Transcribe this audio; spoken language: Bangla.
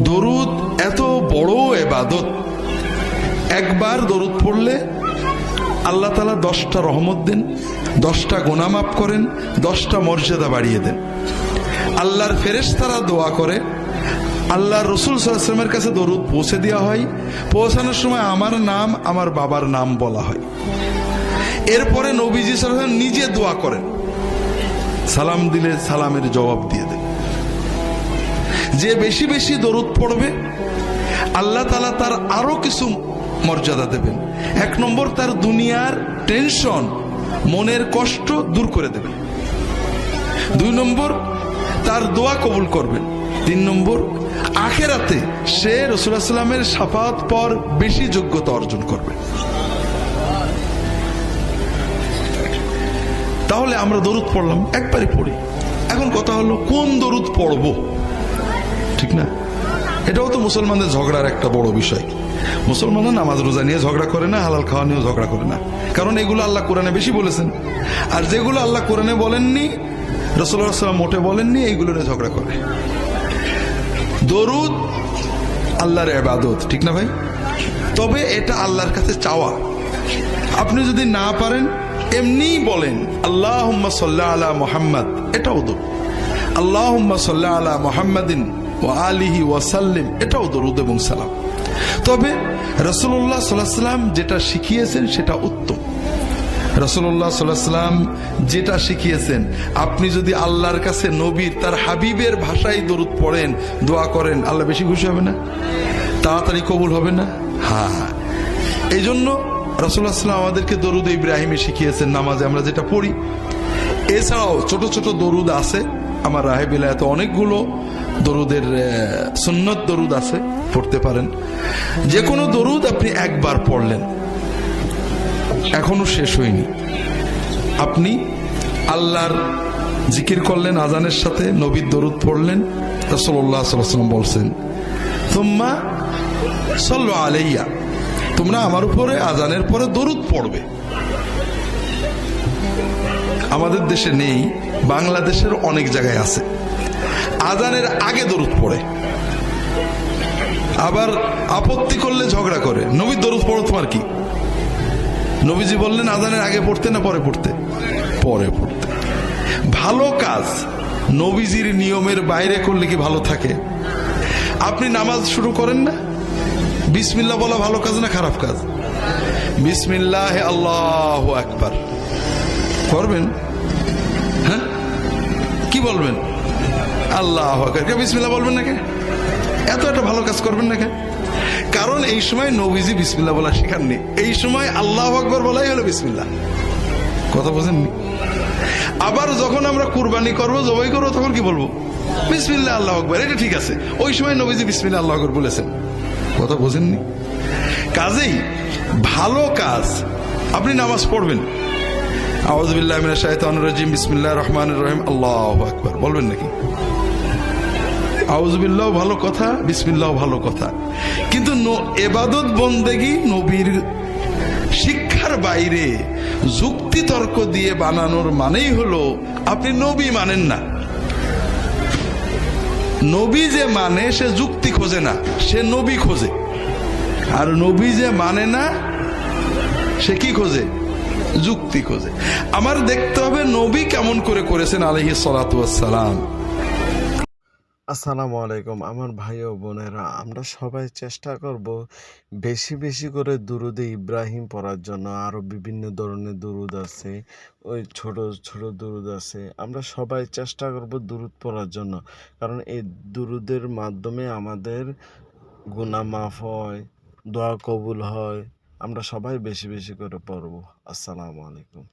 দরুদ এত বড় ইবাদত, একবার দরুদ পড়লে আল্লাহ তাআলা 10টা রহমত দেন, 10টা গুনাহ মাফ করেন, 10টা মর্যাদা বাড়িয়ে দেন। আল্লাহর ফেরেশতারা দোয়া করে, আল্লাহর রাসূল সাল্লাল্লাহু আলাইহি ওয়াসাল্লামের কাছে দরুদ পৌঁছে দেওয়া হয়। পৌঁছানোর সময় আমার নাম, আমার বাবার নাম বলা হয়। এরপরে নবীজি সাল্লাল্লাহু আলাইহি ওয়াসাল্লাম নিজে দোয়া করেন, সালাম দিলে সালামের জবাব দিয়ে দেন। যে বেশি বেশি দরুদ পড়বে আল্লাহ তাআলা তার আরো কিছু মর্যাদা দেবেন। 1 নম্বর, তার দুনিয়ার টেনশন, মনের কষ্ট দূর করে দেবেন। 2 নম্বর, তার দোয়া কবুল করবেন। 3 নম্বর, আখিরাতে সে রাসূলুল্লাহ সাল্লাল্লাহু আলাইহি ওয়াসাল্লামের শাফাআত পর বেশি যোগ্যতা অর্জন করবে। তাহলে আমরা দরুদ পড়লাম, একবারই পড়ি। এখন কথা হলো কোন দরুদ পড়বো, ঠিক না? এটাও তো মুসলমানদের ঝগড়ার একটা বড় বিষয়। মুসলমানরা নামাজ রোজা নিয়ে ঝগড়া করে না, হালাল খাওয়া নিয়েও ঝগড়া করে না, কারণ এগুলো আল্লাহ কোরআনে বেশি বলেছেন। আর যেগুলো আল্লাহ কোরআনে বলেননি, রাসূলুল্লাহ সাল্লাল্লাহু আলাইহি ওয়াসাল্লাম মোটে বলেননি, এইগুলো নিয়ে ঝগড়া করে। দরুদ আল্লাহর ইবাদত, ঠিক না ভাই? তবে এটা আল্লাহর কাছে চাওয়া। আপনি যদি না পারেন এমনি বলেন আল্লাহুম্মা সাল্লি আলা মুহাম্মাদ, এটাও দরুদ। আল্লাহুম্মা সাল্লি আলা মুহাম্মাদিন ওয়া আলিহি ওয়া সাল্লিম, এটাও দরুদ এবং সালাম। তবে রাসূলুল্লাহ সাল্লাল্লাহু আলাইহি ওয়াসাল্লাম যেটা শিখিয়েছেন সেটা উত্তম। রাসূলুল্লাহ সাল্লাল্লাহু আলাইহি ওয়াসাল্লাম যেটা শিখিয়েছেন, আপনি যদি আল্লাহর কাছে নবীর, তার হাবিবের ভাষায় দরুদ পড়েন, দোয়া করেন, আল্লাহ বেশি খুশি হবে না? তাড়াতাড়ি কবুল হবে না? হ্যাঁ, এই জন্য রাসূলুল্লাহ সাল্লাল্লাহু আলাইহি ওয়াসাল্লাম আমাদেরকে দরুদ ইব্রাহিমী শিখিয়েছেন, নামাজে আমরা যেটা পড়ি। এছাড়াও ছোট ছোট দরুদ আছে, আমার রাহে বিলায়াতে অনেকগুলো দরুদের সুন্নত দরুদ আছে, পড়তে পারেন। যে কোনো দরুদ আপনি একবার পড়লেন, এখনো শেষ হয়নি, আপনি আল্লাহর জিকির করলেন, আজানের সাথে নবীর দরুদ পড়লেন। রাসূলুল্লাহ সাল্লাল্লাহু আলাইহি ওয়াসাল্লাম বলছেন, তুম্মা সাল্লু আলাইয়া, তোমরা আমার উপরে আজানের পরে দরুদ পড়বে। আমাদের দেশে নেই, বাংলাদেশের অনেক জায়গায় আছে। আজানের আগে দরুদ পড়ে, আবার আপত্তি করলে ঝগড়া করে, নবীর দরুদ পড়ো, তোমার কি? নবীজি বললেন আজানের আগে পড়তে না পরে পড়তে? পরে পড়তে। ভালো কাজ নবীজির নিয়মের বাইরে করলে কি ভালো থাকে? আপনি নামাজ শুরু করেন না, বিসমিল্লাহ বলা ভালো কাজ না খারাপ কাজ? বিসমিল্লাহ আল্লাহু আকবার করবেন, হ্যাঁ? কি বলবেন? আল্লাহু আকবার, বিসমিল্লাহ বলবেন না কে? এত একটা ভালো কাজ করবেন না কে? কারণ এই সময় নবীজি বিসমিল্লাহ বলা শেখাননি, এই সময় আল্লাহু আকবার বলাই হলো বিসমিল্লাহ। কথা বোঝেননি? আবার যখন আমরা কুরবানি করবো, জবাই করবো, তখন কি বলবো? বিসমিল্লাহ আল্লাহু আকবার, এটা ঠিক আছে। ওই সময় নবীজি বিসমিল্লাহ আল্লাহু আকবার বলেছেন। কথা বোঝেননি? কাজেই ভালো কাজ, আপনি নামাজ পড়বেন, আউযু বিল্লাহি মিনাশ শাইতানির রাজিম, বিসমিল্লাহির রহমানির রহিম, আল্লাহু আকবার বলবেন নাকি? আউযু বিল্লাহ ভালো কথা, বিসমিল্লাহ ভালো কথা, কিন্তু ইবাদত বন্দেগী নবীর শিক্ষার বাইরে যুক্তি তর্ক দিয়ে বানানোর মানেই হলো আপনি নবী মানেন না। নবী যে মানে সে যুক্তি খোঁজে না, সে নবী খোঁজে। আর নবী যে মানে না সে কি খোঁজে? যুক্তি খোঁজে। আমার দেখতে হবে নবী কেমন করে করেছেন আলাইহিস সালাতু ওয়াস সালাম। আসসালামু আলাইকুম আমার ভাই ও বোনেরা, আমরা সবাই চেষ্টা করব বেশি বেশি করে দুরুদে ইব্রাহিম পড়ার জন্য। আরও বিভিন্ন ধরনের দুরুদ আছে, ওই ছোট ছোট দুরুদ আছে। আমরা সবাই চেষ্টা করব দুরুদ পড়ার জন্য, কারণ এই দুরুদের মাধ্যমে আমাদের গুনাহ মাফ হয়, দোয়া কবুল হয়। আমরা সবাই বেশি বেশি করে পড়ব। আসসালামু আলাইকুম।